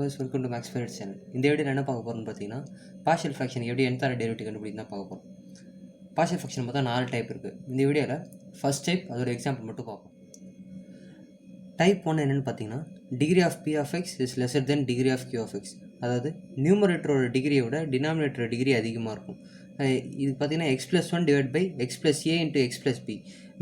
Viewers, welcome to Max favourite channel. இந்த வீடியோவில் என்ன பார்க்க போகிறோம்னு பார்த்தீங்கன்னா, பார்ஷியல் ஃப்ராக்ஷன் எப்படி nth ஆர்டர் டெரிவேட்டிவ் கண்டுபிடிக்க தான் பார்க்க போகிறோம். பார்ஷியல் ஃப்ராக்ஷன் பார்த்தா 4 டைப் இருக்குது. இந்த வீடியோவில் ஃபர்ஸ்ட் டைப் அதோட எக்ஸாம்பிள் மட்டும் பார்ப்போம். டைப் 1 என்னென்னு பார்த்தீங்கன்னா, degree of P of x is lesser than degree of Q of x. அதாவது நியூமரேட்டரோட டிகிரியை விட டினாமினேட்டரோட டிகிரி அதிகமாக இருக்கும். இது பார்த்தீங்கன்னா x plus one divide by x plus a into x plus b.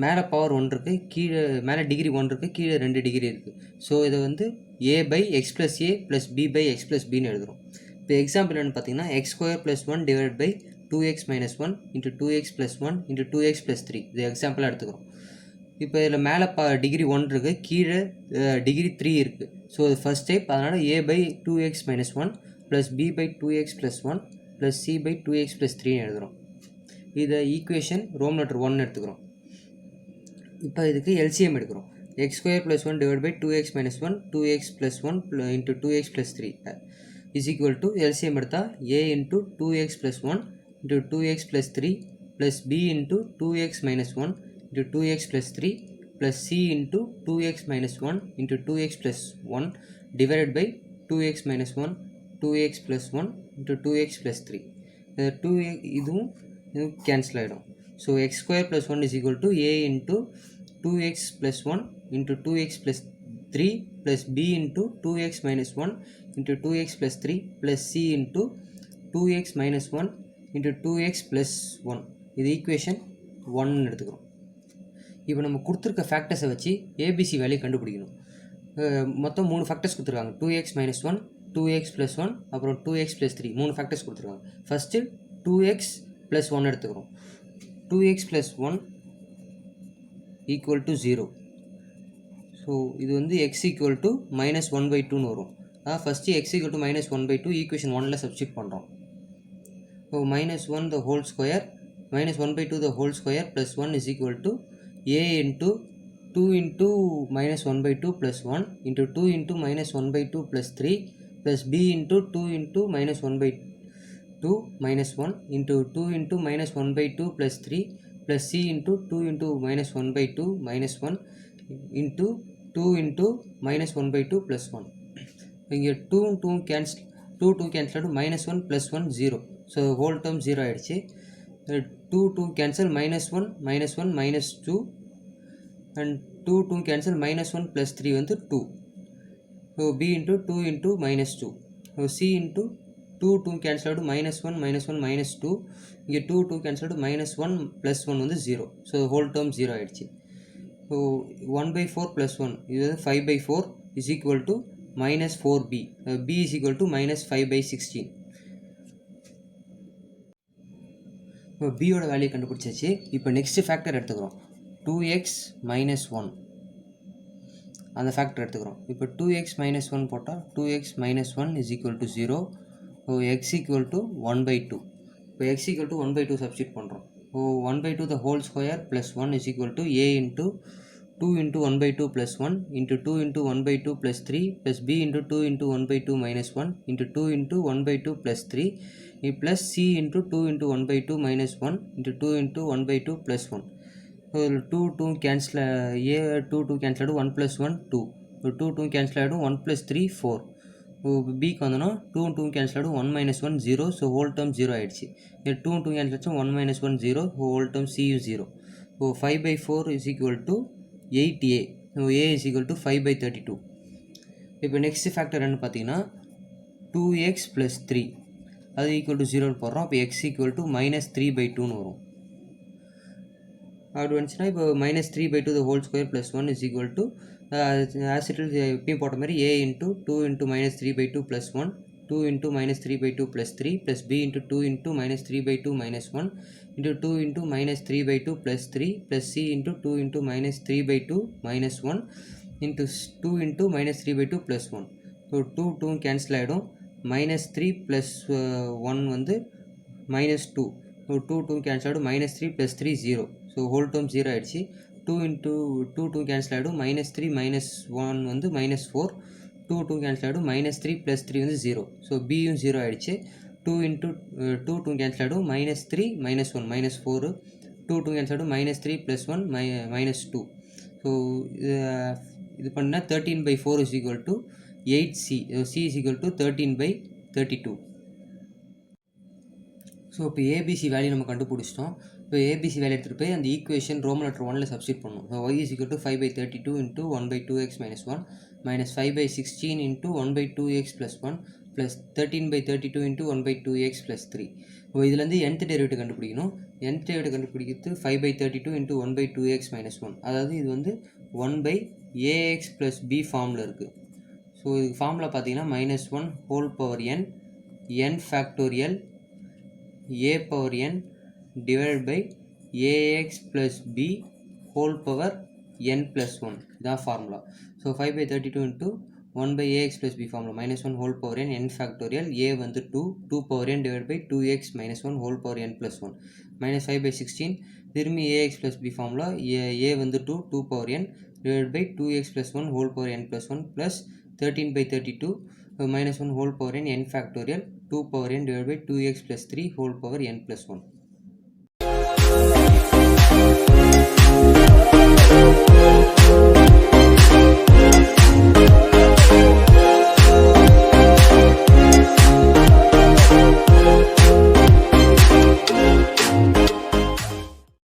மேலே பவர் 1 இருக்குது, கீழே மேலே டிகிரி 1 இருக்குது, கீழே 2 டிகிரி இருக்குது. ஸோ இதை வந்து a by x plus a plus b by x plus பின்னு எழுதுகிறோம். இப்போ எக்ஸாம்பிள் என்னென்னு பார்த்தீங்கன்னா, x square plus 1 divide by 2x minus 1 into 2x plus 1 into 2x plus 3. இது எக்ஸாம்பிளாக எடுத்துக்கிறோம். இப்போ இதில் மேலே டிகிரி 1 இருக்குது, கீழே டிகிரி 3 இருக்குது. ஸோ இது ஃபஸ்ட் டைப். அதனால் a by 2x minus 1 plus b by 2x plus 1 plus c by 2x plus 3ன்னு எழுதுகிறோம். இதை ஈக்குவேஷன் ரோம் லெட்டர் 1 எடுத்துக்கிறோம். இப்போ இதுக்கு எல்சிஎம் எடுக்கிறோம். X square plus 1 divide by 2x minus 1 2x plus 1 into 2x plus 3 is equal to LCM எடுத்தால் a into 2x plus 1 into 2x plus 3 plus b into 2x minus 1 into 2x plus 3 plus c into 2x minus 1 into 2x plus 1 divided by 2x minus 1 2x plus 1 into 2x plus 3. 2x இதுவும் cancel ஆகிடும். So x square plus 1 is equal to a into 2x plus 1 into 2x plus 3 plus b into 2x minus 1 into 2x plus 3 plus c into 2x minus 1 into 2x plus 1. இது equation 1 எடுத்துக்கிறோம். இப்போ நம்ம கொடுத்துருக்க ஃபேக்டர்ஸை வச்சு ABC value கண்டுபிடிக்கணும். மொத்தம் 3 factors கொடுத்துருக்காங்க. 2x minus 1 2x plus 1 அப்புறம் 2x ப்ளஸ் 3 3 ஃபேக்டர்ஸ் கொடுத்துருக்காங்க. ஃபஸ்ட்டு 2x ப்ளஸ் 1 எடுத்துக்கிறோம். 2x plus 1 equal to 0. So இது வந்து எக்ஸ் ஈக்குவல் டு மைனஸ் 1/2ன்னு வரும். அதாவது first X equal to minus 1/2 equation 1ல் சப்ஸ்டிட் பண்ணுறோம். So minus 1 the whole square minus 1/2 the whole square plus 1 is equal to a into 2 into minus 1/2 plus 1 into 2 into minus 1/2 plus 3 plus b into 2 into minus 1/2 minus 1 into 2 into minus 1/2 plus 3 plus c into 2 into minus 1/2 minus 1 into 2 into minus 1/2 plus 1. இங்கே 2 cancel ஆகிடும். minus 1 plus 1 0. So whole term 0 ஆகிடுச்சு. 2 cancel minus 1 minus 2 and 2 cancel minus 1 plus 3 வந்து 2. So b into 2 into minus 2. So c into 2 cancel out minus 1 minus 2. இங்கே 2 cancel out minus 1 plus 1 வந்து 0. So whole term 0 ஆயிடுச்சு. So 1/4 plus 1 இது 5/4 is equal to minus 4b. b is equal to minus 5/16. இப்போ பியோட value கண்டுபிடிச்சாச்சு. இப்போ next factor எடுத்துக்கிறோம். 2x minus 1 அந்த ஃபேக்டர் எடுத்துக்கிறோம். இப்போ 2x மைனஸ் 1 போட்டால் 2x minus 1 is equal to 0. So X equal to 1/2. இப்போ எக்ஸ் ஈக்குவல் டு 1/2 சப்ஸ்டிட் பண்ணுறோம். So 1/2 the whole square plus 1 is equal to a into 2 into 1/2 plus 1 into 2 into 1/2 plus 3 plus b into 2 into 1/2 minus 1 into 2 into 1/2 plus 3 plus c into 2 into 1/2 minus 1 into 2 into 1/2 plus 1. So 2 cancel a 2 cancel ஆகிடும். 1 plus 1 2. 2 cancel ஆகிடும். 1 plus 3 4. b க்கு வந்தோன்னா 2 cancel ஆகிடும். 1 minus 1 0. So whole term 0 ஆகிடுச்சு. 2 cancel ஆச்சு. 1 minus 1 0. Whole term c 0. So 5/4 is equal to 8a. So a is equal to 5/32. இப்போ next factor என்ன பார்த்தீங்கன்னா 2x ப்ளஸ் 3 அது ஈக்குவல் டு 0 போடுறோம். அப்போ எக்ஸ் ஈக்குவல் டு மைனஸ் 3/2ன்னு வரும். அப்படி வந்துச்சுன்னா இப்போ minus 3/2 the whole square plus 1 is equal to ஆசிட்டில் எப்பயும் போட்ட மாதிரி a into 2 into minus 3/2 plus 1 2 into minus 3/2 plus 3 plus b into 2 into minus 3/2 minus 1 into 2 into minus 3/2 plus 3 plus c into 2 into minus 3/2 minus 1 into 2 into minus 3/2 plus 1. So 2 cancel ஆகிடும். minus 3 plus 1 வந்து minus 2. So 2 cancel ஆகிடும். minus 3 plus 3 0. So whole term 0 ஆகிடுச்சு. 2 into 2 cancel ஆகிடும். minus 3 minus 1 வந்து minus 4. 2 cancel ஆகிடும். minus 3 plus 3 வந்து 0. So b யும் 0 ஆகிடுச்சு. 2 into 2 cancel ஆகிடும். minus 3 minus 1 minus 4. 2 cancel ஆகிடும். minus 3 plus 1 minus 2. ஸோ இது பண்ணால் 13/4 is equal to 8c, c is equal to 13/32. So இப்போ ஏபிசி வேல்யூ நம்ம கண்டுபிடிச்சிட்டோம். இப்போ ஏபிசி வேல்யூ எடுத்துகிட்டு போய் அந்த ஈக்குவேஷன் ரோமன் லெட்டர் 1ல் சப்ஸ்டிட் பண்ணணும். So y is equal to 5/32 into 1/2x minus 1 minus 5/16 into 1/2x plus 1 plus 13/32 into 1/2x plus 3. இப்போ இதுலேருந்து nth டெரிவேட்டிவ் கண்டுபிடிக்கணும். nth டெரிவேட்டிவ் கண்டுபிடிக்கிறது 5/32 into 1/2x minus 1. அதாவது இது வந்து 1/ax plus b ஃபார்மில் இருக்குது. ஸோ இது ஃபார்மில் பார்த்தீங்கன்னா -1 whole power n factorial a power n divided by ax plus b whole power n plus 1 இதான் formula. So 5/32 into 1/ax plus b formula -1 whole power n factorial a வந்து 2 power n divided by 2x minus 1 whole power n plus 1 minus 5/16 திரும்பி ax plus b formula a வந்து 2 power n divided by 2x plus 1 whole power n plus 1 plus 13/32 -1 whole power n factorial 2 power n divided by 2x plus 3 whole power n plus 1.